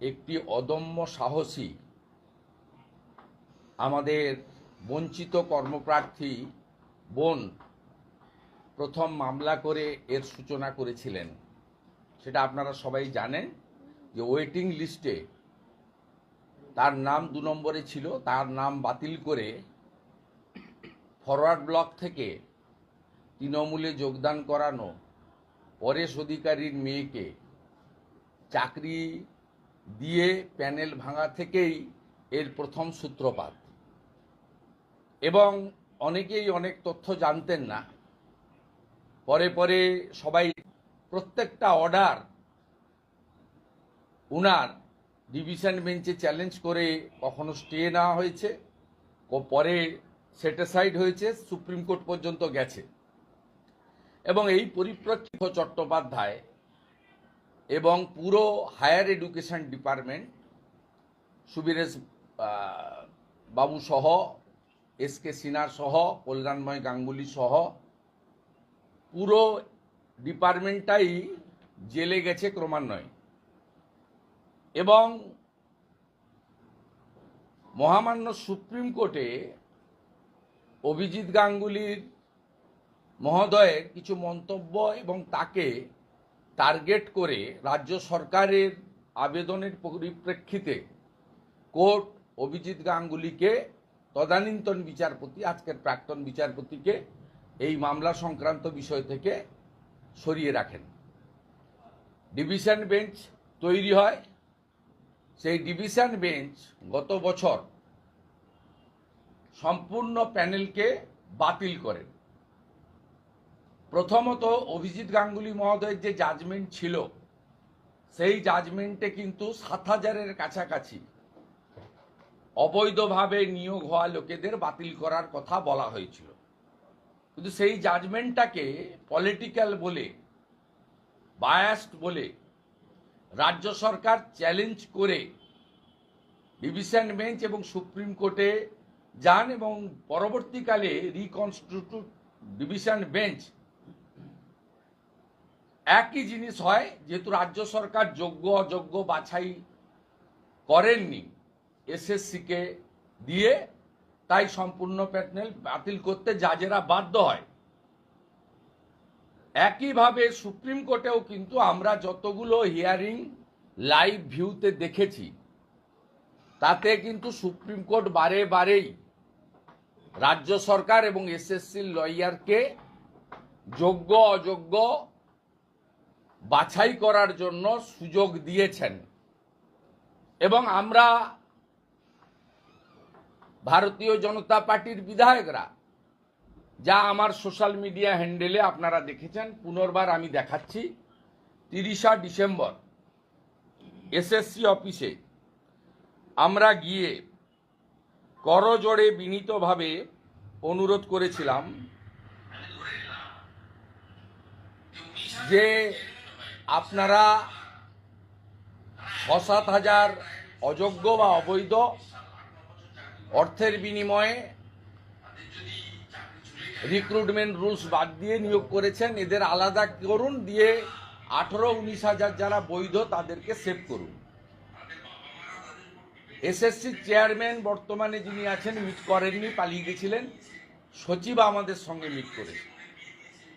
একটি অদম্য সাহসী আমাদের বঞ্চিত কর্মপ্রার্থী বোন প্রথম মামলা করে এর সূচনা করেছিলেন। সেটা আপনারা সবাই জানেন যে ওয়েটিং লিস্টে তার নাম 2 নম্বরে ছিল, তার নাম বাতিল করে ফরওয়ার্ড ব্লক থেকে তৃণমূলে যোগদান করানো পরেশ অধিকারীর মেয়েকে চাকরি দিয়ে প্যানেল ভাঙা থেকেই এর প্রথম সূত্রপাত। এবং অনেকেই অনেক তথ্য জানতেন না, পরে পরে সবাই প্রত্যেকটা অর্ডার উনার ডিভিশন বেঞ্চে চ্যালেঞ্জ করে কখনো স্টে নেওয়া হয়েছে, পরে সেটিসাইড হয়েছে, সুপ্রিম কোর্ট পর্যন্ত গেছে। এবং এই পরিপ্রেক্ষিতে চট্টোপাধ্যায় এবং পুরো হায়ার এডুকেশন ডিপার্টমেন্ট, সুবীরেশ বাবু সহ, এসকে সিনহা সহ, কল্যাণময় গাঙ্গুলি সহ পুরো ডিপার্টমেন্টটাই জেলে গেছে ক্রমান্বয়ে। এবং মহামান্য সুপ্রিম কোর্টে অভিজিৎ গাঙ্গুলির মহোদয়ের কিছু মন্তব্য এবং তাকে টার্গেট করে রাজ্য সরকারের আবেদনের পরিপ্রেক্ষিতে কোর্ট অভিজিৎ গাঙ্গুলিকে, তদানীন্তন বিচারপতি, আজকের প্রাক্তন বিচারপতিকে এই মামলা সংক্রান্ত বিষয় থেকে সরিয়ে রাখেন। ডিভিশন বেঞ্চ তৈরি হয়। সেই ডিভিশন বেঞ্চ গত বছর সম্পূর্ণ প্যানেলকে বাতিল করেন। প্রথমত অভিজিৎ গাঙ্গুলি মহোদয়ের যে জাজমেন্ট ছিল, সেই জাজমেন্টে কিন্তু 7,000-এর কাছাকাছি অবৈধভাবে নিয়োগ হওয়া লোকেদের বাতিল করার কথা বলা হয়েছিল। কিন্তু সেই জাজমেন্টটাকে পলিটিক্যাল বলে, বায়াসড বলে রাজ্য সরকার চ্যালেঞ্জ করে ডিভিশন বেঞ্চ এবং সুপ্রিম কোর্টে যান, এবং পরবর্তীকালে রিকনস্টিটিউট ডিভিশন বেঞ্চ একই জিনিস হয়, যেহেতু রাজ্য সরকার যোগ্য অযোগ্য বাছাই করেননি এসএসসিকে দিয়ে, তাই সম্পূর্ণ প্যানেল বাতিল করতে জাজেরা বাধ্য হয়। একইভাবে সুপ্রিম কোর্টেও কিন্তু আমরা যতগুলো হিয়ারিং লাইভ ভিউতে দেখেছি, তাতে কিন্তু সুপ্রিম কোর্ট বারে বারেই রাজ্য সরকার এবং এসএসসির লয়ারকে যোগ্য অযোগ্য বাছাই করার জন্য সুযোগ দিয়েছেন। এবং আমরা ভারতীয় জনতা পার্টির বিধায়করা, যা আমার সোশ্যাল মিডিয়া হ্যান্ডেলে আপনারা দেখেছেন, পুনর্বার আমি দেখাচ্ছি, 30 ডিসেম্বর এসএসসি অফিসে আমরা গিয়ে করজোড়ে বিনীতভাবে অনুরোধ করেছিলাম যে আপনারা 6-7 হাজার অযোগ্য বা অবৈধ অর্থের বিনিময়ে রিক্রুটমেন্ট রুলস বাদ দিয়ে নিয়োগ করেছেন, এদের আলাদা করুন, দিয়ে 18-19 হাজার যারা বৈধ তাদেরকে সেভ করুন। এসএসসি চেয়ারম্যান বর্তমানে যিনি আছেন মিট করেননি, পালিয়ে গেছিলেন, সচিব আমাদের সঙ্গে মিট করেছে।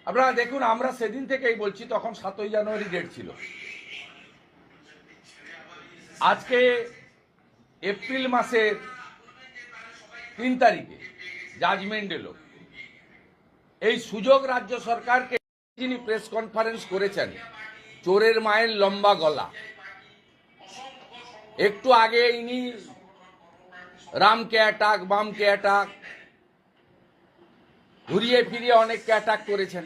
আপনারা দেখুন, আমরা সেদিন থেকেই বলছি, তখন 7ই জানুয়ারি ডেট ছিল। আজকে এপ্রিল মাসের 3 তারিখে জাজমেন্ট এলো। এই সুযোগ রাজ্য সরকারকে, যিনি প্রেস কনফারেন্স করেছেন, চোরের মায়ের লম্বা গলা। একটু আগে ইনি রামকে অ্যাটাক, বামকে অ্যাটাক, ঘুরিয়ে ফিরিয়ে অনেককে অ্যাটাক করেছেন,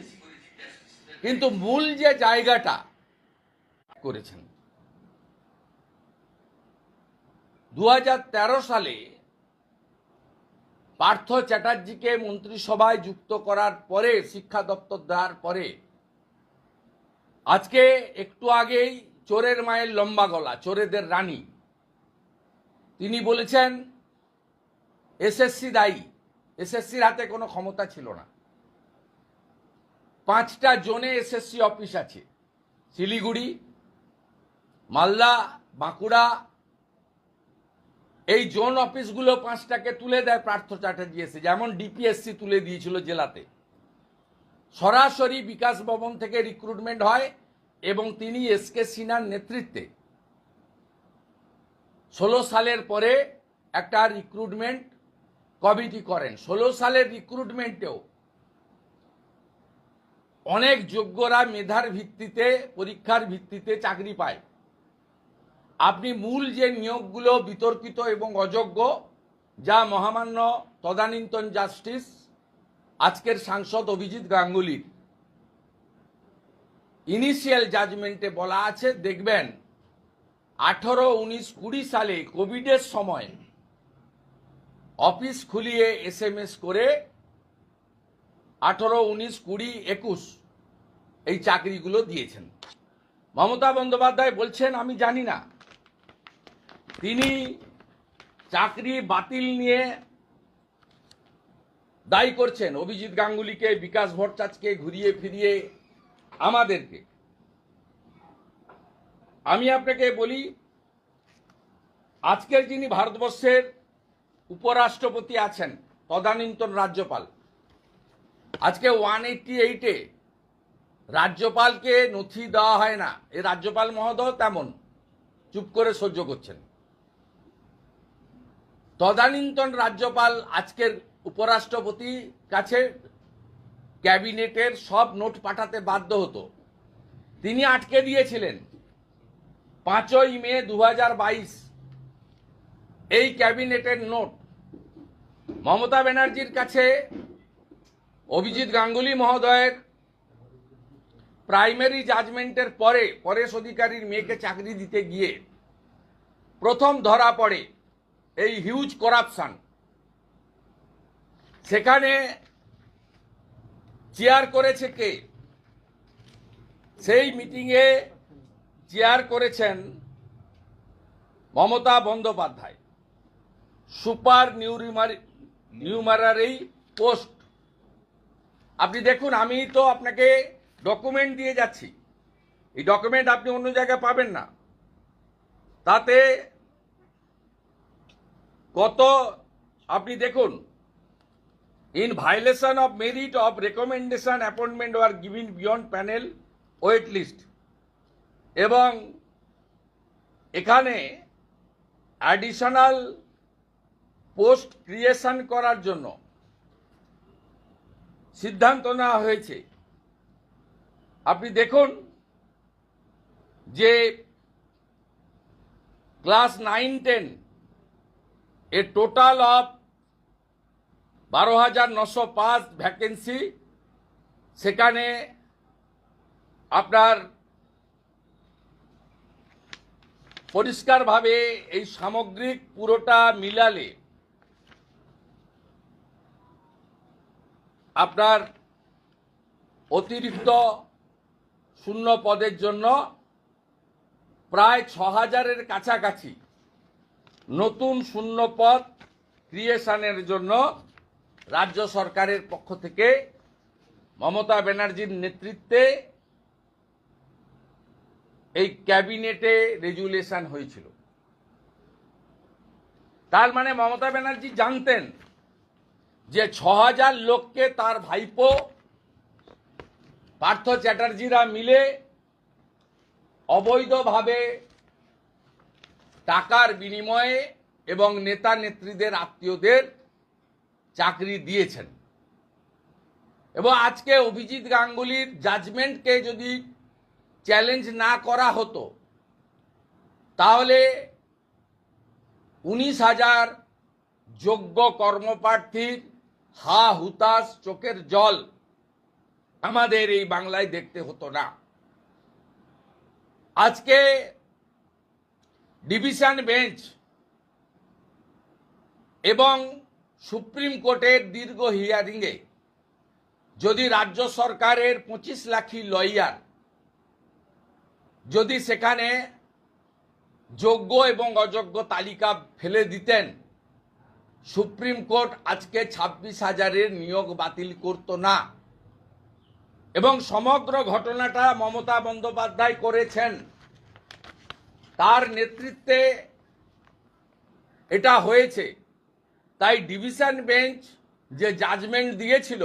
কিন্তু মূল যে জায়গাটা করেছেন, 2013 সালে পার্থ চ্যাটার্জিকে মন্ত্রিসভায় যুক্ত করার পরে, শিক্ষা দপ্তর দেওয়ার পরে, আজকে একটু আগেই চোরের মায়ের লম্বা গলা, চোরেদের রানী, তিনি বলেছেন এসএসসি দায়ী। এসএসসির হাতে কোনো ক্ষমতা ছিল না। 5টা জোনে এসএসসি অফিস আছে, শিলিগুড়ি, মালদা, বাঁকুড়া এই জোন অফিসগুলো 5টাকে তুলে দেয় পার্থ চ্যাটার্জি এসে, যেমন ডিপিএসসি তুলে দিয়েছিল জেলাতে। সরাসরি বিকাশ ভবন থেকে রিক্রুটমেন্ট হয় এবং তিনি এসকে সিনহার নেতৃত্বে 16 সালের পরে একটা রিক্রুটমেন্ট কমিটি করেন। 16 সালের রিক্রুটমেন্টেও অনেক যোগ্যরা মেধার ভিত্তিতে, পরীক্ষার ভিত্তিতে চাকরি পায়। আপনি মূল যে নিয়োগগুলো বিতর্কিত এবং অযোগ্য, যা মহামান্য তদানীন্তন জাস্টিস আজকের সাংসদ অভিজিৎ গাঙ্গুলির ইনিশিয়াল জাজমেন্টে বলা আছে, দেখবেন 18, 19, 20 সালে কোভিডের সময় অফিস খুলিয়ে SMS করে 18, 19, 20, 21 এই চাকরিগুলো দিয়েছেন। মমতা বন্দ্যোপাধ্যায় বলছেন আমি জানি না। তিনি চাকরি বাতিল নিয়ে দায়ী করছেন অভিজিৎ গাঙ্গুলিকে, বিকাশ ভট্টাচার্যকে, ঘুরিয়ে ফিরিয়ে আমাদেরকে। আমি আপনাকে বলি, আজকের যিনি ভারতবর্ষের উপরাষ্ট্রপতি আছেন, তদানীন্তন রাজ্যপাল, আজকে 188-এ রাজ্যপালকে নথি দেওয়া হয় না। এই রাজ্যপাল মহোদয় তেমন চুপ করে সহ্য করছেন। তদানীন্তন রাজ্যপাল আজকের উপরাষ্ট্রপতি কাছে ক্যাবিনেটের সব নোট পাঠাতে বাধ্য হতো। তিনি আটকে দিয়েছিলেন 5ই মে 2022 এই ক্যাবিনেটের নোট মমতা ব্যানার্জির কাছে অভিজিৎ গাঙ্গুলি মহোদয়ের প্রাইমারি জাজমেন্টের পরে পরেশ অধিকারীর মেয়েকে চাকরি দিতে গিয়ে প্রথম ধরা পড়ে এই হিউজ করাপশন। সেখানে চেয়ার করেছে কে? সেই মিটিংয়ে চেয়ার করেছেন Mamata Bandyopadhyay. Super numerary post. আপনি দেখুন, আমি তো আপনাকে ডকুমেন্ট দিয়ে যাচ্ছি, এই ডকুমেন্ট আপনি অন্য জায়গায় পাবেন না। তাতে কত আপনি দেখুন, in violation of merit of recommendation appointment were given beyond panel wait list, এবং এখানে অ্যাডিশনাল পোস্ট ক্রিয়েশন করার জন্য সিদ্ধান্ত নেওয়া হয়েছে। আপনি দেখুন যে class 9-10 A total of 12,905 vacancy, সেখানে আপনার পরিষ্কারভাবে এই সামগ্রিক পুরোটা মিলালে আপনার অতিরিক্ত শূন্য পদের জন্য প্রায় 6,000-এর কাছাকাছি নতুন শূন্য পদ ক্রিয়েশনের জন্য রাজ্য সরকারের পক্ষ থেকে মমতা ব্যানার্জির নেতৃত্বে এই ক্যাবিনেটে রেজুলেশন হয়েছিল। তার মানে মমতা ব্যানার্জি জানতেন যে 6,000 লোককে তার ভাইপো পার্থ চ্যাটার্জিরা মিলে অবৈধভাবে টাকার বিনিময়ে এবং নেতা নেত্রীদের আত্মীয়দের চাকরি দিয়েছেন। এবং আজকে অভিজিৎ গাঙ্গুলির জাজমেন্টকে যদি চ্যালেঞ্জ না করা হতো, তাহলে 19,000 যোগ্য কর্মপ্রার্থীর হা হুতাশ চোখের জল আমাদের এই বাংলায় দেখতে হতো না। আজকে ডিভিশন বেঞ্চ এবং সুপ্রিম কোর্টের দীর্ঘ হিয়ারিংয়ে যদি রাজ্য সরকারের 25 লাখি লয়ার যদি সেখানে যোগ্য এবং অযোগ্য তালিকা ফেলে দিতেন, সুপ্রিম কোর্ট আজকে 26,000-এর নিয়োগ বাতিল করত না। এবং সমগ্র ঘটনাটা মমতা বন্দ্যোপাধ্যায় করেছেন। তার নেতৃত্বে এটা হয়েছে। তাই ডিভিশন বেঞ্চ যে জাজমেন্ট দিয়েছিল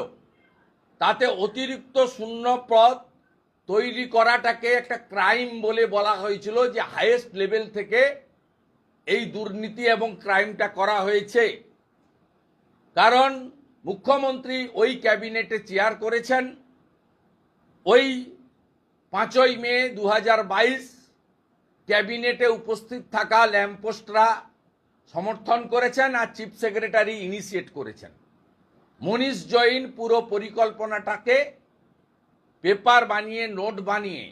তাতে অতিরিক্ত শূন্য পদ তৈরি করাটাকে একটা ক্রাইম বলে বলা হয়েছিল, যে হাইয়েস্ট লেভেল থেকে এই দুর্নীতি এবং ক্রাইমটা করা হয়েছে। কারণ মুখ্যমন্ত্রী ওই ক্যাবিনেটে চেয়ার করেছেন, ওই 5ই মে 2022 ক্যাবিনেটে উপস্থিত থাকা ল্যাম্পপোস্টরা সমর্থন করেছেন আর চিফ সেক্রেটারি ইনিশিয়েট করেছেন। মনীষ জৈন পুরো পরিকল্পনাটাকে পেপার বানিয়ে, নোট বানিয়ে,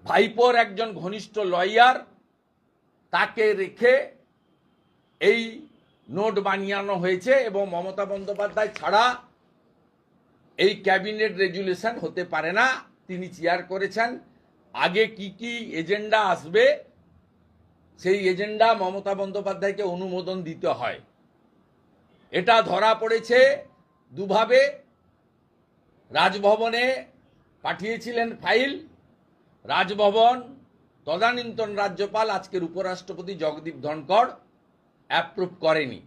ভাইপোর একজন ঘনিষ্ঠ লয়ার তাকে রেখে এই নোট বানিয়ানো হয়েছে এবং মমতা বন্দ্যোপাধ্যায় ছাড়া এই ক্যাবিনেট রেজুলেশন হতে পারে না। তিনি চেয়ার করেছেন। আগে কি কি এজেন্ডা আসবে সেই এজেন্ডা মমতা বন্দ্যোপাধ্যায়কে অনুমোদন দিতে হয়। এটা ধরা পড়েছে দুভাবে। রাজভবনে পাঠিয়েছিলেন ফাইল, রাজভবন তদানীন্তন রাজ্যপাল আজকের উপরাষ্ট্রপতি জগদীপ ধনখড় অ্যাপ্রুভ করেনি।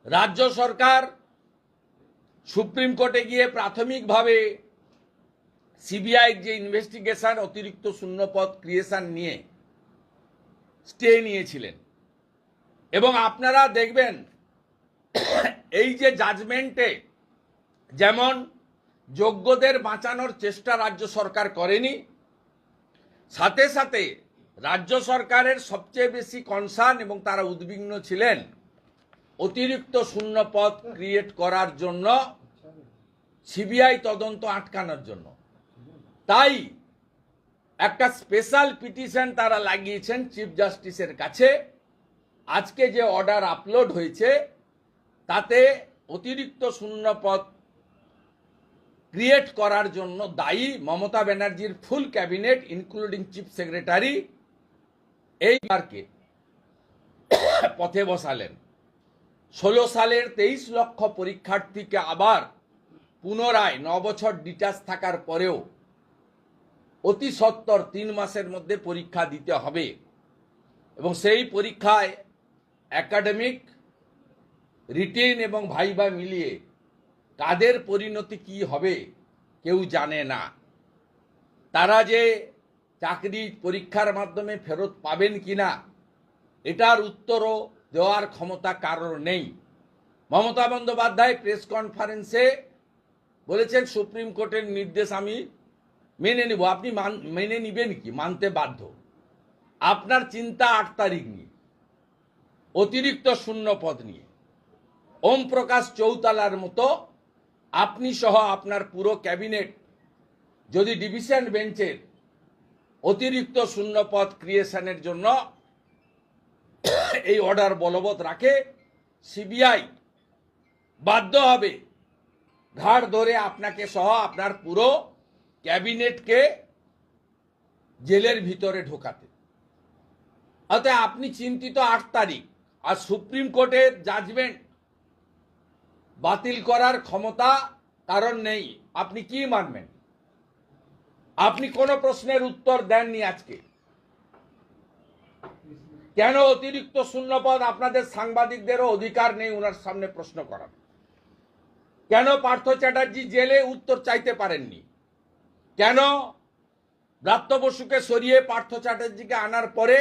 রাজ্য সরকার সুপ্রিম কোর্টে গিয়ে প্রাথমিকভাবে সিবিআই যে ইনভেস্টিগেশন অতিরিক্ত শূন্যপদ ক্রিয়েশন নিয়ে স্টে নিয়েছিলেন। এবং আপনারা দেখবেন এই যে জাজমেন্টে যেমন যোগ্যদের বাঁচানোর চেষ্টা রাজ্য সরকার করেনি, সাথে সাথে রাজ্য সরকারের সবচেয়ে বেশি কনসার্ন এবং তারা উদ্বিগ্ন ছিলেন অতিরিক্ত শূন্যপদ ক্রিয়েট করার জন্য, সিবিআই তদন্ত আটকানোর জন্য। তাই একটা স্পেশাল পিটিশন তারা লাগিয়েছেন চিফ জাস্টিসের কাছে। আজকে যে অর্ডার আপলোড হয়েছে তাতে অতিরিক্ত শূন্যপদ ক্রিয়েট করার জন্য দায়ী মমতা ব্যানার্জির full cabinet including chief secretary এইবারকে পথে বসালেন। 16 সালের 23 লক্ষ পরীক্ষার্থীকে আবার পুনরায় 9 বছর ডিটাচ থাকার পরেও অতি সত্বর 3 মাসের মধ্যে পরীক্ষা দিতে হবে এবং সেই পরীক্ষায় একাডেমিক, রিটেন এবং ভাইবা মিলিয়ে কাদের পরিণতি কি হবে কেউ জানে না। তারা যে চাকরি পরীক্ষার মাধ্যমে ফেরত পাবেন কিনা এটার উত্তরও দেওয়ার ক্ষমতা কারোর নেই। মমতা বন্দ্যোপাধ্যায় প্রেস কনফারেন্সে বলেছেন সুপ্রিম কোর্টের নির্দেশ আমি মেনে নিব। আপনি মেনে নিবেন কি? মানতে বাধ্য। আপনার চিন্তা 8 তারিখ নিয়ে, অতিরিক্ত শূন্যপদ নিয়ে। ওম প্রকাশ চৌতালার মতো আপনি সহ আপনার পুরো ক্যাবিনেট যদি ডিভিশন বেঞ্চের অতিরিক্ত শূন্যপদ ক্রিয়েশনের জন্য এই অর্ডার বলবৎ রাখে, সিবিআই বাধ্য হবে ঘাড় ধরে আপনাকে সহ আপনার পুরো ক্যাবিনেটকে জেলের ভিতরে ঢোকাতে। অতএব আপনি চিন্তিত 8 তারিখ, আর সুপ্রিম কোর্টের জাজমেন্ট বাতিল করার ক্ষমতা কারণ নেই। আপনি কি মানবেন? আপনি কোনো প্রশ্নের উত্তর দেননি আজকে। কেন অতিরিক্ত শূন্যপদ? আপনাদের সাংবাদিকদেরও অধিকার নেই ওনার সামনে প্রশ্ন করার। কেন পার্থ চ্যাটার্জি জেলে? উত্তর চাইতে পারেননি। কেন ব্রাত্য বসুকে সরিয়ে পার্থ চ্যাটার্জিকে আনার পরে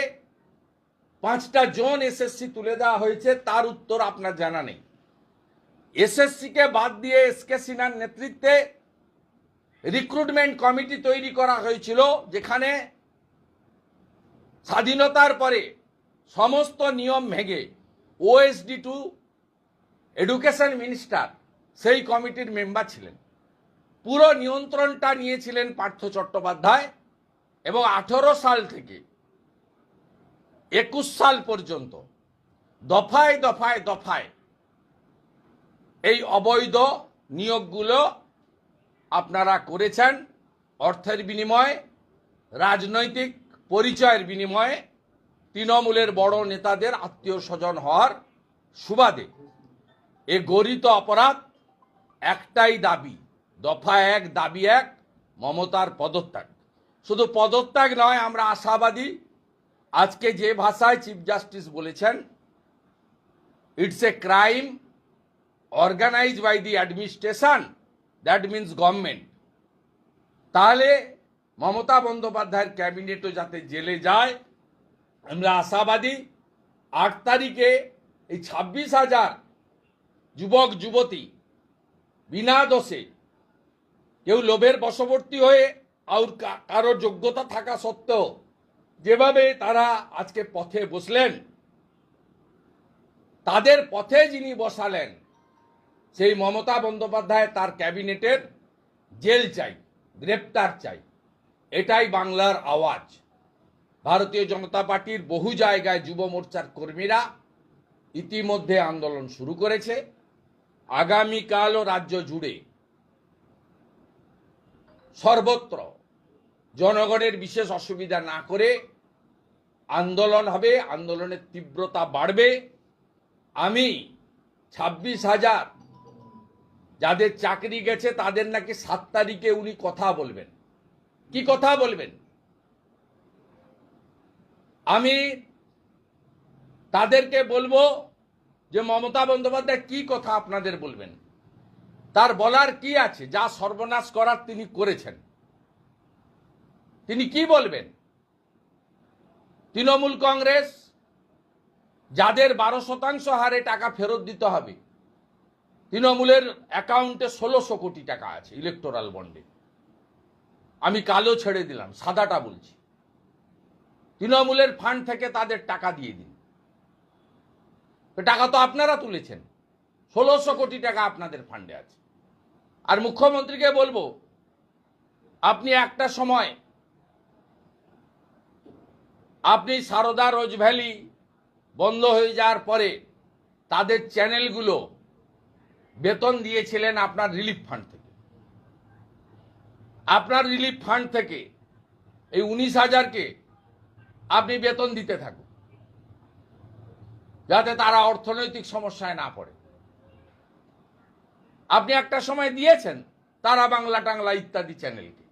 5টা জোন এসএসসি তুলে দেওয়া হয়েছে, তার উত্তর আপনার জানা নেই। এসএসসিকে বাদ দিয়ে এসকে সিনহার নেতৃত্বে রিক্রুটমেন্ট কমিটি তৈরি করা হয়েছিল, যেখানে স্বাধীনতার পরে সমস্ত নিয়ম ভেঙে ওএসডি টু এডুকেশন মিনিস্টার সেই কমিটির মেম্বার ছিলেন। পুরো নিয়ন্ত্রণটা নিয়েছিলেন পার্থ চট্টোপাধ্যায় এবং 18 সাল থেকে 21 সাল পর্যন্ত দফায় দফায় দফায় এই অবৈধ নিয়োগগুলো আপনারা করেছেন অর্থের বিনিময়ে, রাজনৈতিক পরিচয়ের বিনিময়ে, তৃণমূলের বড় নেতাদের আত্মীয় স্বজন হওয়ার সুবাদে। এ গরিত অপরাধ। একটাই দাবি, দফা 1 দাবি 1, মমতার পদত্যাগ। শুধু পদত্যাগ নয়, আমরা আশাবাদী আজকে যে ভাষায় চিফ জাস্টিস বলেছেন, it's a crime organised by the administration, that means government. তাহলে মমতা বন্দ্যোপাধ্যায়ের ক্যাবিনেটও যাতে জেলে যায়, আমরা আশাবাদী 8 তারিখে এই 26,000 যুবক যুবতী বিনা দোষে, কেউ লোভের বশবর্তী হয়ে আর কারো যোগ্যতা থাকা সত্ত্বেও যেভাবে তারা আজকে পথে বসলেন, তাদের পথে যিনি বসালেন সেই মমতা বন্দ্যোপাধ্যায় তার ক্যাবিনেটের জেল চাই, গ্রেপ্তার চাই। এটাই বাংলার আওয়াজ। ভারতীয় জনতা পার্টির বহু জায়গায় যুব মোর্চার কর্মীরা ইতিমধ্যে আন্দোলন শুরু করেছে। আগামীকালও রাজ্য জুড়ে সর্বত্র জনগণের বিশেষ অসুবিধা না করে আন্দোলন হবে, আন্দোলনের তীব্রতা বাড়বে। আমি 26,000 যাদের চাকরি গেছে তাদের নাকি 7 তারিখে উনি কথা বলবেন। কি কথা বলবেন? আমি তাদেরকে বলবো যে মমতা বন্দ্যোপাধ্যায় কি কথা আপনাদের বলবেন, তার বলার কি আছে? যা সর্বনাশ করার তিনি করেছেন, তিনি কি বলবেন? তৃণমূল কংগ্রেস যাদের 12% হারে টাকা ফেরত দিতে হবে, তৃণমূলের অ্যাকাউন্টে 1600 কোটি টাকা আছে ইলেকটোরাল বন্ডে। আমি কালো ছেড়ে দিলাম, সাদাটা বলছি। তৃণমূলের ফান্ড থেকে তাদের টাকা দিয়ে দিন। টাকা তো আপনারা তুলেছেন, 1600 কোটি টাকা আপনাদের ফান্ডে আছে। আর মুখ্যমন্ত্রীকে বলবো, আপনি একটা সময় আপনি সারদা রোজ ভ্যালি বন্ধ হয়ে যাওয়ার পরে তাদের চ্যানেলগুলো বেতন দিয়েছিলেন আপনার রিলিফ ফান্ড থেকে। আপনার রিলিফ ফান্ড থেকে এই 19,000কে আপনি বেতন দিতে থাকুন, যাতে তারা অর্থনৈতিক সমস্যায় না পড়ে। আপনি একটা সময় দিয়েছেন তারা বাংলা টাংলা ইত্যাদি চ্যানেলকে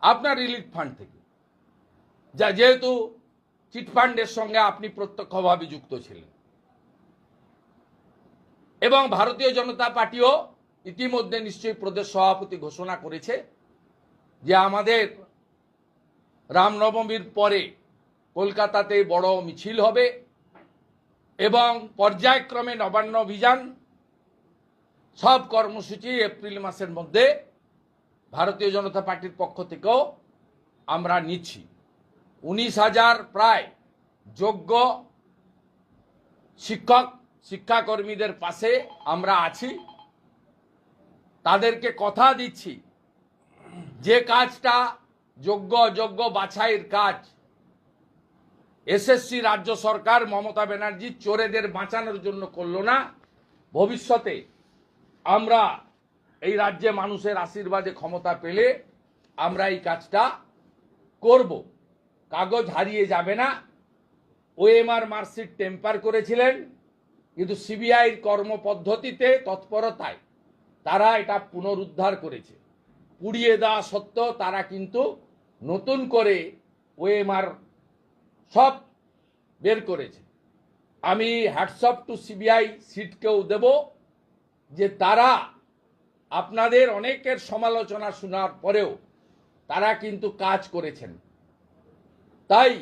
আপনার রিলিফ ফান্ড থেকে, যা যেহেতু চিটফান্ডের সঙ্গে আপনি প্রত্যক্ষভাবে যুক্ত ছিলেন। এবং ভারতীয় জনতা পার্টিও ইতিমধ্যে নিশ্চয়ই প্রদেশ সভাপতি ঘোষণা করেছে যে আমাদের রামনবমীর পরে কলকাতাতে বড় মিছিল হবে এবং পর্যায়ক্রমে নবান্ন অভিযান সব কর্মসূচি এপ্রিল মাসের মধ্যে ভারতীয় জনতা পার্টির পক্ষ থেকেও আমরা নিচ্ছি। 19,000 প্রায় যোগ্য শিক্ষক শিক্ষাকর্মীদের পাশে আমরা আছি। তাদেরকে কথা দিচ্ছি যে কাজটা যোগ্য অযোগ্য বাছাইয়ের কাজ এসএসসি রাজ্য সরকার মমতা ব্যানার্জি চোরেদের বাঁচানোর জন্য করলো না, ভবিষ্যতে আমরা এই রাজ্যে মানুষের আশীর্বাদে ক্ষমতা পেলে আমরা এই কাজটা করব। কাগজ হারিয়ে যাবে না। ওএমআর মার্কশিট টেম্পার করেছিলেন, কিন্তু সিবিআইর কর্মপদ্ধতিতে তৎপরতায় তারা এটা পুনরুদ্ধার করেছে। পুড়িয়ে দেওয়া সত্ত্বেও তারা কিন্তু নতুন করে ওএমআর সব বের করেছে। আমি হ্যাটসঅপ টু সিবিআই সিটকেও দেব যে তারা আপনাদের অনেকের সমালোচনা শোনার পরেও তারা কিন্তু কাজ করেছেন। তাই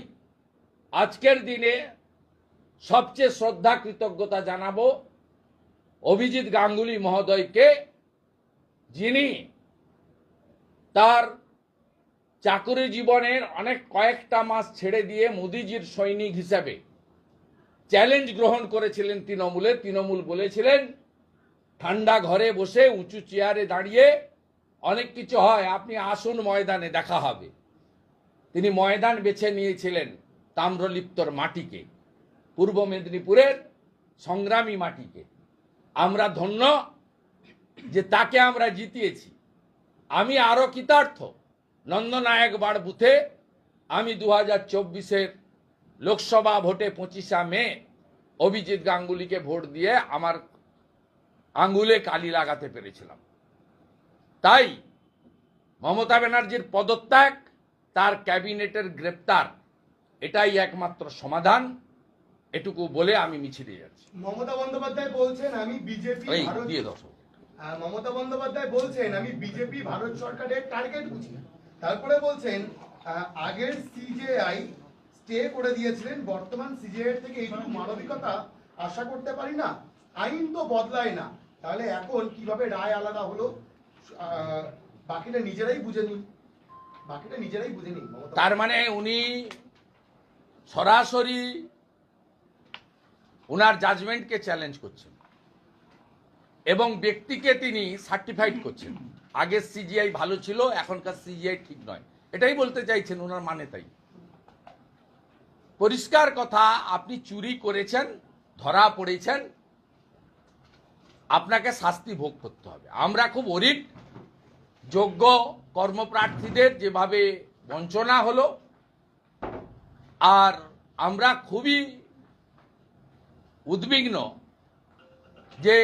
আজকের দিনে সবচেয়ে শ্রদ্ধা কৃতজ্ঞতা জানাবো অভিজিৎ গাঙ্গুলি মহোদয়কে, যিনি তার চাকরি জীবনের কয়েকটা মাস ছেড়ে দিয়ে মোদিজির সৈনিক হিসাবে চ্যালেঞ্জ গ্রহণ করেছিলেন তৃণমূলের। তৃণমূল বলেছিলেন ঠান্ডা ঘরে বসে উঁচু চেয়ারে দাঁড়িয়ে অনেক কিছু হয়, আপনি আসুন ময়দানে দেখা হবে। তিনি ময়দান বেছে নিয়েছিলেন তাম্রলিপ্তর মাটিকে, পূর্ব মেদিনীপুরের সংগ্রামী মাটিকে। আমরা ধন্য যে তাকে আমরা জিতিয়েছি। আমি আরো কৃতার্থ, নন্দনায়ক বাড় বুথে আমি 2024-এর লোকসভা ভোটে 25শে মে অভিজিৎ গাঙ্গুলিকে ভোট দিয়ে আমার আঙ্গুলে কালি লাগাতে পেরেছিলাম। তাই মমতা ব্যানার্জির পদত্যাগ তার ক্যাবিনেটের গ্রেপ্তার, এটাই একমাত্র সমাধান। এটুকু বলে আমি মিছিলে যাচ্ছি। মমতা বন্দ্যোপাধ্যায় বলছেন আমি বিজেপি মমতা বন্দ্যোপাধ্যায় বলছেন আমি বিজেপি ভারত সরকারের টার্গেট বুঝি। তারপরে বলছেন আগের সিজেআই স্টে করে দিয়েছিলেন, বর্তমান সিজেআই থেকে এইটুকু মানবিকতা আশা করতে পারি না, আইন তো বদলায় না, তাহলে এখন কিভাবে রায় আলাদা হলো? বাকিটা নিজেরাই বুঝে নিন। তার মানে উনি সরাসরি উনার জাজমেন্টকে চ্যালেঞ্জ করছেন এবং ব্যক্তিকে তিনি সার্টিফাইড করছেন। আগের সিজিআই ভালো ছিল, এখনকার সিজিআই ঠিক নয়, এটাই বলতে চাইছেন ওনার মানে। তাই পরিষ্কার কথা, আপনি চুরি করেছেন, ধরা পড়েছেন, আপনাকে শাস্তি ভোগ করতে হবে। আমরা খুব অরিড, যোগ্য কর্মপ্রার্থীদের যেভাবে বঞ্চনা হলো, আর আমরা খুবই উদ্বিগ্ন যে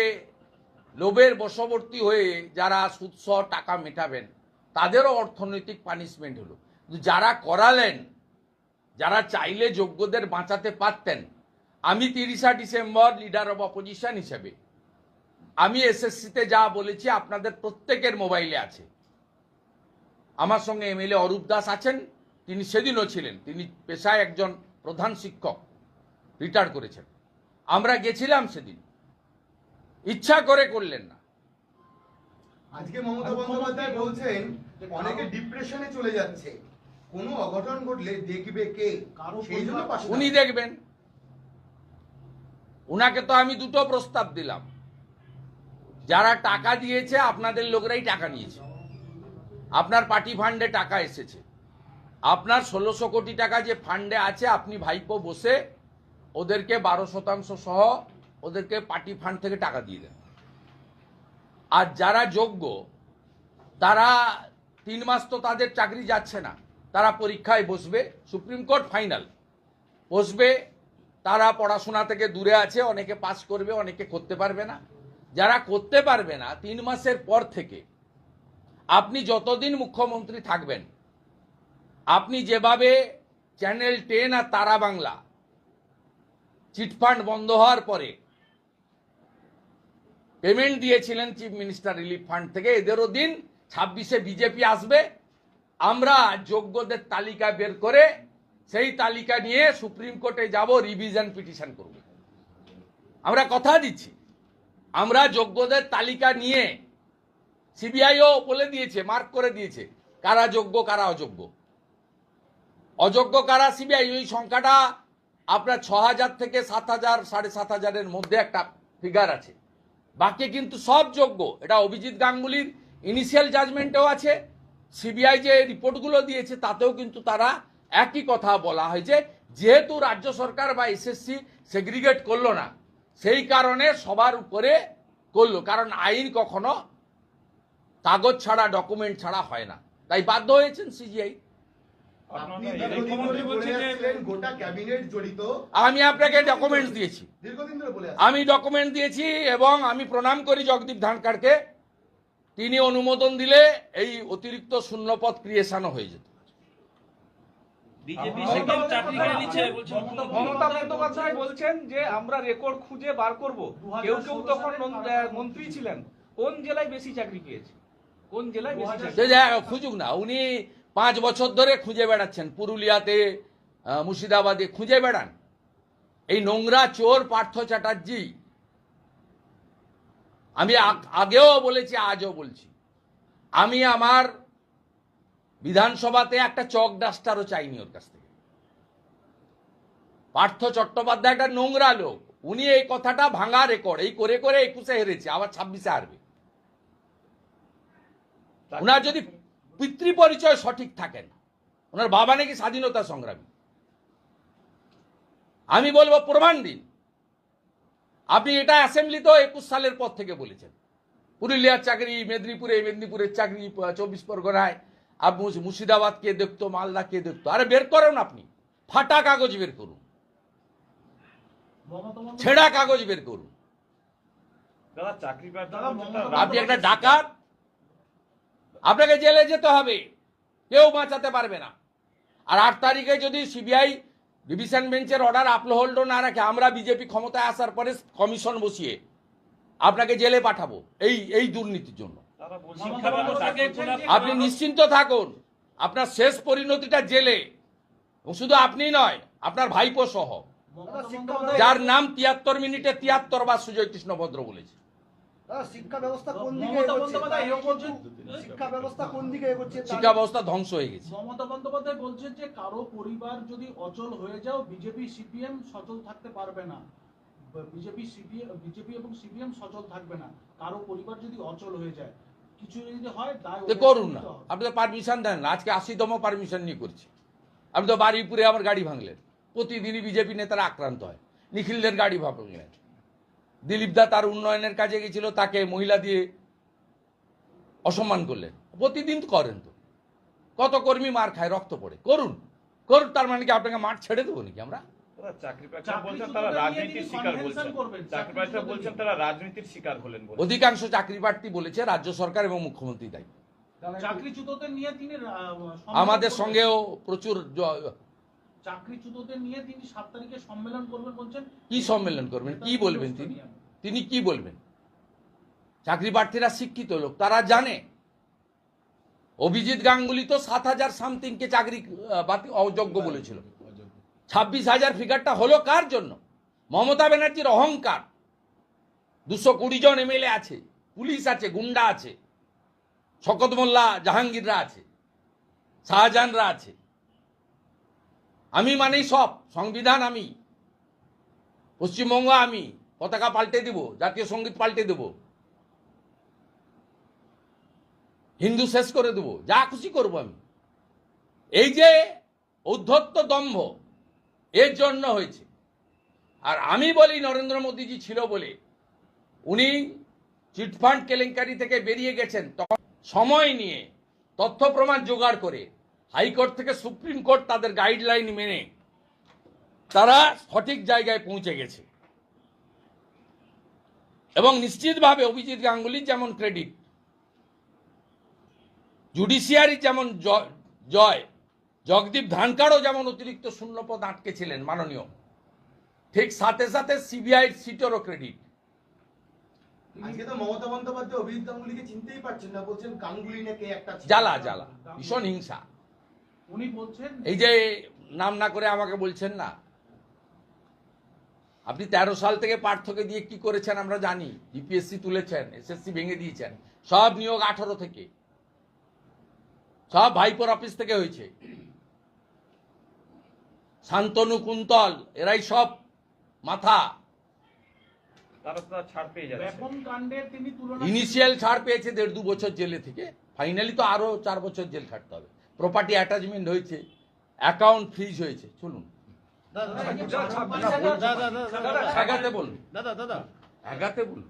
লোভের বশবর্তী হয়ে যারা সুদসহ টাকা মেটাবেন তাদেরও অর্থনৈতিক পানিশমেন্ট হলো। যারা করালেন, যারা চাইলে যোগ্যদের বাঁচাতে পারতেন, আমি 30 ডিসেম্বর লিডার অব অপোজিশন হিসেবে আমি এসএসসিতে যা বলেছি আপনাদের প্রত্যেকের মোবাইলে আছে। আমার সঙ্গে এমএলএ অরূপ দাস আছেন, তিনি সেদিনও ছিলেন, তিনি পেশায় একজন প্রধান শিক্ষক, রিটায়ার করেছেন। আমরা গেছিলাম সেদিন, ইচ্ছা করে করলেন না। আজকে মমতা বন্দ্যোপাধ্যায় বলছেন অনেকে ডিপ্রেশনে চলে যাচ্ছে, কোনো অঘটন ঘটলে দেখবে কে? সেই জন্য উনি দেখবেন। উনাকে তো আমি দুটো প্রস্তাব দিলাম। যারা টাকা দিয়েছে আপনাদের লোকরাই টাকা নিয়েছে, আপনার পার্টি ফান্ডে টাকা এসেছে, আপনার 1600 কোটি টাকা যে ফান্ডে আছে, আপনি ভাইপো বসে ওদেরকে 12% সহ ওদেরকে পার্টি ফান্ড থেকে টাকা দিয়ে দেন। আর যারা যোগ্য তারা 3 মাস তো তাদের চাকরি যাচ্ছে না, তারা পরীক্ষায় বসবে, সুপ্রিম কোর্ট ফাইনাল বসবে, তারা পড়াশোনা থেকে দূরে আছে, অনেকে পাস করবে, অনেকে করতে পারবে না। যারা করতে পারবে না 3 মাসের পর থেকে আপনি যতদিন মুখ্যমন্ত্রী থাকবেন, আপনি যেভাবে চ্যানেল 10 আর তারা বাংলা চিটফান্ড বন্ধ হওয়ার পরে পেমেন্ট দিয়েছিলেন চিফ মিনিস্টার রিলিফ ফান্ড থেকে, এদেরও দিন 26-এ বিজেপি আসবে, আমরা যোগ্যদের তালিকা বের করে সেই তালিকা নিয়ে সুপ্রিম কোর্টে যাব, রিভিশন পিটিশন করব। আমরা কথা দিচ্ছি, আমরা যোগ্যদের তালিকা নিয়ে, সিবিআইও বলে দিয়েছে, মার্ক করে দিয়েছে কারা যোগ্য কারা অযোগ্য, অযোগ্য কারা। সিবিআই ওই সংখ্যাটা আপনার 6000 থেকে 7000, 7500-এর মধ্যে একটা ফিগার আছে, বাকি কিন্তু সব যোগ্য। এটা অভিজিৎ গাঙ্গুলির ইনিশিয়াল জাজমেন্টেও আছে, সিবিআই যে রিপোর্টগুলো দিয়েছে তাতেও কিন্তু তারা একই কথা বলা হয়েছে, যেহেতু রাজ্য সরকার বা এসএসসি সেগ্রিগেট করলো না, সেই কারণে সবার উপরে করলো। কারণ আইন কখনো কাগজ ছাড়া, ডকুমেন্ট ছাড়া হয় না, তাই বাধ্য হয়েছেন সিজিআই। আমি আপনাকে ডকুমেন্টস দিয়েছি, আমি ডকুমেন্ট দিয়েছি এবং আমি প্রণাম করি জগদীপ ধনখড়কে, তিনি অনুমোদন দিলে এই অতিরিক্ত শূন্যপদ ক্রিয়েশনও হয়ে যেত। মমতা বন্দ্যোপাধ্যায় বলছেন যে আমরা রেকর্ড খুঁজে বার করব। কেউ কেউ তখন মন্ত্রী ছিলেন, কোন জেলায় বেশি চাকরি পেয়েছে, কোন জেলায় বেশি চাকরি? খুঁজুক না, উনি 5 বছর ধরে খুঁজে বেড়াচ্ছেন, পুরুলিয়াতে, মুর্শিদাবাদে খুঁজে বেড়ান। এই নোংরা চোর পার্থ চ্যাটার্জি, আমি আগেও বলেছি, আজও বলছি, আমি আমার বিধানসভাতে একটা চক ডাস্টারও চাইনি ওর কাছ থেকে। পার্থ চট্টোপাধ্যায় একটা নোংরা লোক, উনি এই কথাটা ভাঙা রেকর্ড, এই করে করে 21-এ হেরেছে, আবার 26-এ হারবে। ওনার যদি পিতৃ পরিচয় সঠিক থাকেন, ওনার বাবা নাকি স্বাধীনতা সংগ্রামী, আমি বলবো প্রমাণ দিন। আপনি এটা অ্যাসেম্বলিতেও 21 সালের পর থেকে বলেছেন, পুরুলিয়ার চাকরি, মেদিনীপুরের চাকরি, 24 পরগনায়, আপনি মুর্শিদাবাদ কে দেখতো, মালদা কে দেখতো। আরে বের করুন, আপনি ফাটা কাগজ বের করুন, ছেঁড়া কাগজ বের করুন। আপনি একটা ডাকাত, আপনাকে জেলে যেতে হবে, কেউ বাঁচাতে পারবে না। আর 8 তারিখে যদি সিবিআই ডিভিশন বেঞ্চের অর্ডার আপহোল্ড না রাখে, আমরা বিজেপি ক্ষমতায় আসার পরে কমিশন বসিয়ে আপনাকে জেলে পাঠাবো এই দুর্নীতির জন্য। আপনি নিশ্চিন্ত থাকুন, আপনার শেষ পরিণতিটা জেলে। এবং শুধু আপনি নয়, আপনার ভাইপো সহ, যার নাম 73 মিনিটে 73 বার সুজয় কৃষ্ণ ভদ্র বলেছে। শিক্ষা ব্যবস্থা কোন দিকে এগোচ্ছে? শিক্ষা ব্যবস্থা কোন দিকে এগোচ্ছে? শিক্ষা ব্যবস্থা ধ্বংস হয়ে গেছে। মমতা বন্দ্যোপাধ্যায় বলছেন যে কারো পরিবার যদি অচল হয়ে যাও, বিজেপি সিপিএম সচল থাকতে পারবে না। বিজেপি এবং সিপিএম সচল থাকবে না, কারো পরিবার যদি অচল হয়ে যায়, কিছু যদি হয় দায় করুন না, আপনি তো পারমিশন দেন না। আজকে 80তম পারমিশন নিয়ে করছি। আপনি তো বারুইপুরে আমার গাড়ি ভাঙলেন, প্রতিদিনই বিজেপি নেতারা আক্রান্ত হয়। নিখিলদের গাড়ি ভাঙলেন, দিলীপ দা তার উন্নয়নের কাজে গেছিল, তাকে মহিলা দিয়ে অসম্মান করলেন। প্রতিদিন তো করেন, তো কত কর্মী মার খায়, রক্ত পড়ে। করুন, তার মানে কি আপনাকে মাঠ ছেড়ে দেবো নাকি আমরা? অধিকাংশ চাকরি প্রার্থী বলেছে রাজ্য সরকার এবং মুখ্যমন্ত্রী দায়ী। চাকরিচ্যুতদের নিয়ে তিনি আমাদের সঙ্গেও প্রচুর চাকরিচ্যুতদের নিয়ে তিনি 7 তারিখে সম্মেলন করবেন বলছেন। কি সম্মেলন করবেন, কি বলবেন তিনি কি বলবেন? চাকরি প্রার্থীরা শিক্ষিত লোক, তারা জানে। অভিজিৎ গাঙ্গুলি তো 7,000 সামথিংকে চাকরি অযোগ্য বলেছিল। 26,000 ফিগারটা হলো কার জন্য? মমতা ব্যানার্জির অহংকার। 220 জন এমএলএ আছে, পুলিশ আছে, গুন্ডা আছে, শকত মোল্লা জাহাঙ্গীররা আছে, শাহজাহানরা আছে। আমি মানেই সব, সংবিধান আমি, পশ্চিমবঙ্গ আমি, পতাকা পাল্টে দেব, জাতীয় সঙ্গীত পাল্টে দেব, হিন্দু শেষ করে দেব, যা খুশি করব আমি। এই যে ঔদ্ধত্য দম্ভ, এর জন্য হয়েছে। আর আমি বলি নরেন্দ্র মোদীজি ছিল বলে উনি চিটফান্ড কেলেঙ্কারি থেকে বেরিয়ে গেছেন। তখন সময় নিয়ে তথ্য প্রমাণ জোগাড় করে হাইকোর্ট থেকে সুপ্রিম কোর্ট তাদের গাইডলাইন মেনে তারা সঠিক জায়গায় পৌঁছে গেছে। এবং নিশ্চিতভাবে অভিজিৎ গাঙ্গুলির যেমন ক্রেডিট, জুডিশিয়ারি যেমন জয়, জগদীপ ধানকারও যেমন অতিরিক্ত শূন্যপদ আটকে ছিলেন মাননীয়, ঠিক সাথে সাথে সিবিআই সিটেরও ক্রেডিট। আজকে তো মমতা বন্দ্যোপাধ্যায় অভিজিৎ গাঙ্গুলিকে চিনতেই পারছেন না, বলছেন গাঙ্গুলি নাকি একটা জ্বালা জ্বালা, ভীষণ হিংসা। উনি বলছেন এই যে নাম না করে আমাকে বলছেন না, আপনি 13 সাল থেকে পার্থকে দিয়ে কি করেছেন আমরা জানি। ইপিএসসি তুলেছেন, এসএসসি ভেঙে দিয়েছেন, সব নিয়োগ 18 থেকে, সব ভাইপোর অফিস থেকে হয়েছে। শান্তনু কুন্তল এরাই সব মাথা। ইনিশিয়াল ছাড় পেয়েছে 1.5-2 বছর জেলে থেকে, ফাইনালি তো আরো 4 বছর জেল খাটতে হবে। প্রপার্টি অ্যাটাচমেন্ট হয়েছে, অ্যাকাউন্ট ফ্রিজ হয়েছে। চলুন আগাতে বলুন, আগাতে বলুন,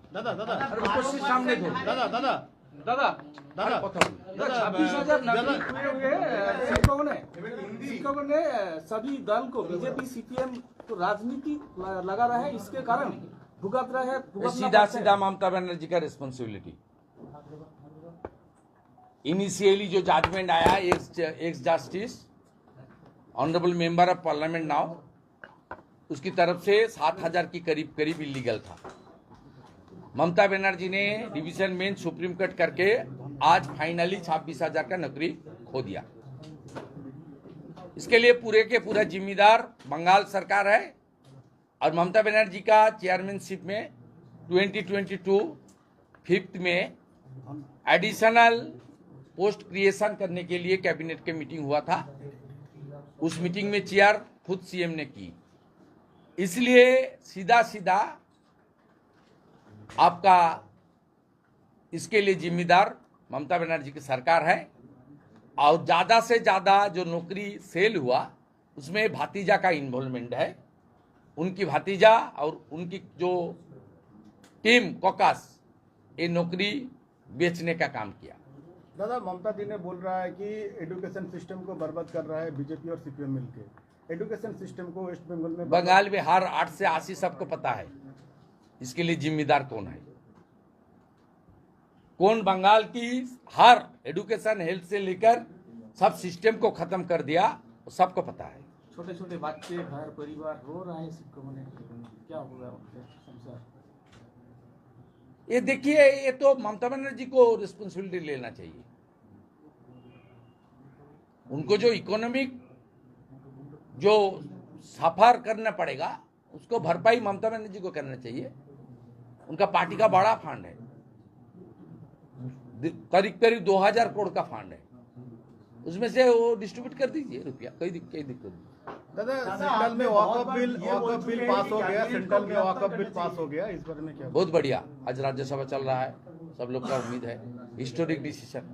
সামনে ধরুন। दादा কথা বলুন। 26,000 नौकरी हुए हुए शिक्षकों ने सभी दल को बीजेपी सीपीएम तो राजनीति लगा रहा है, इसके कारण भुगत रहा है। सीधा सीधा ममता बनर्जी का रिस्पॉन्सिबिलिटी। इनिशियली जो जजमेंट आया, x justice honourable member of parliament now, उसकी तरफ से 7,000 की करीब इलीगल था। ममता बनर्जी ने डिवीजन बेंच सुप्रीम कोर्ट करके आज फाइनली 26,000 का नौकरी खो दिया। इसके लिए पूरे के पूरा जिम्मेदार बंगाल सरकार है। और ममता बनर्जी का चेयरमैनशिप में 2022 5th में एडिशनल पोस्ट क्रिएशन करने के लिए कैबिनेट के मीटिंग हुआ था। उस मीटिंग में चेयर खुद सीएम ने की। इसलिए सीधा सीधा आपका इसके लिए जिम्मेदार ममता बनर्जी की सरकार है। और ज़्यादा से ज़्यादा जो नौकरी सेल हुआ उसमें भातीजा का इन्वॉल्वमेंट है। उनकी भातीजा और उनकी जो टीम कॉकस ये नौकरी बेचने का काम किया। दादा, ममता जी ने बोल रहा है कि एजुकेशन सिस्टम को बर्बाद कर रहा है बीजेपी और सीपीएम मिलके। एजुकेशन सिस्टम को वेस्ट बंगाल में बंगाल में हर 8 से 80 सबको पता है। इसके लिए जिम्मेदार कौन है? कौन बंगाल की हर एजुकेशन हेल्थ से लेकर सब सिस्टम को खत्म कर दिया? सबको पता है। छोटे छोटे बच्चे घर परिवार रो रहे हैं सिक्को में, क्या होगा उनके संसार? ये देखिए, ये तो ममता बनर्जी को रिस्पॉन्सिबिलिटी लेना चाहिए। उनको जो इकोनॉमिक जो सफर करना पड़ेगा उसको भरपाई ममता बनर्जी को करना चाहिए। उनका पार्टी का बड़ा फंड है, करीब करीब 2000 करोड़ का फंड है, उसमें से वो डिस्ट्रीब्यूट कर दीजिए रुपया, कोई दिक्कत नहीं। दादा सेंट्रल में वॉकअप बिल पास हो गया, सेंट्रल में वॉकअप बिल पास हो गया, इस बारे में क्या? बहुत बढ़िया, आज राज्यसभा चल रहा है, सब लोग का उम्मीद है हिस्टोरिक डिसीजन।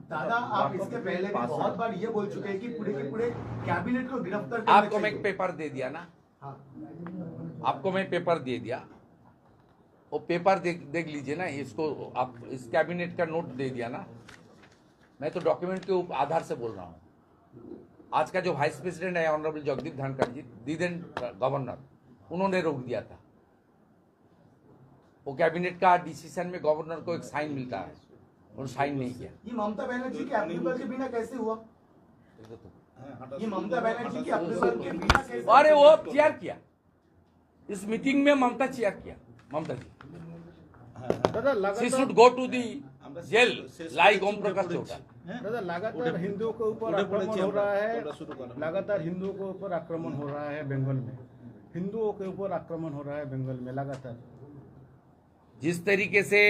दादा आप इसके पहले भी बहुत बार ये बोल चुके हैं कि पूरे के पूरे कैबिनेट को गिरफ्तार करना आपको मैं चाहिए। एक पेपर दे दिया ना, हाँ। आपको मैं पेपर दे दिया, वो पेपर देख लीजिए ना, इसको आप इस कैबिनेट का नोट दे दिया ना। मैं तो डॉक्यूमेंट के आधार से बोल रहा हूँ। आज का जो वाइस प्रेसिडेंट है ऑनरेबल जगदीप धनखड़ जी, दीदेन गवर्नर, उन्होंने रोक दिया था। वो कैबिनेट का डिसीजन में गवर्नर को एक साइन मिलता है, उन्होंने साइन नहीं किया। ये ममता बनर्जी के अप्रूवल के बिना कैसे हुआ? ये ममता बनर्जी के अप्रूवल के बिना कैसे? अरे वो चेयर किया, इस मीटिंग में ममता चेयर किया, ममता जी। दादा She should go to the jail like Om Prakash Chautala. दादा लगातार हिंदुओं के ऊपर आक्रमण हो रहा है, लगातार हिंदुओं के ऊपर आक्रमण हो रहा है बंगाल में, हिंदुओं के ऊपर आक्रमण हो रहा है बंगाल में लगातार। जिस तरीके से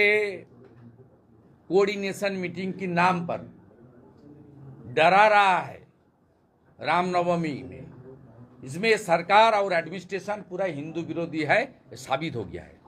कोऑर्डिनेशन मीटिंग के नाम पर डरा रहा है रामनवमी में, इसमें सरकार और एडमिनिस्ट्रेशन पूरा हिंदू विरोधी है, साबित हो गया है।